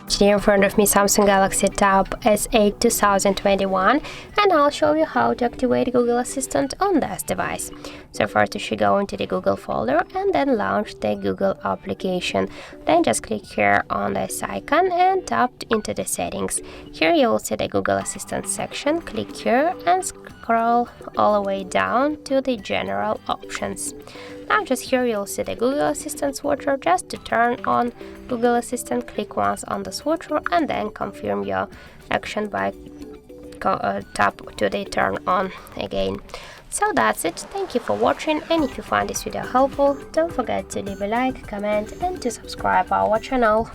Today in front of me Samsung Galaxy Tab S8 2021, and I'll show you how to activate Google Assistant on this device. So first you should go into the Google folder and then launch the Google application. Then just click here on this icon and tap into the settings. Here you will see the Google Assistant section. Click here and scroll all the way down to the general options. Now just here you'll see the Google Assistant switcher. Just to turn on Google Assistant, click once on the switcher and then confirm your action by tap to the turn on again. So that's it. Thank you for watching, and if you find this video helpful, don't forget to leave a like, comment and to subscribe our channel.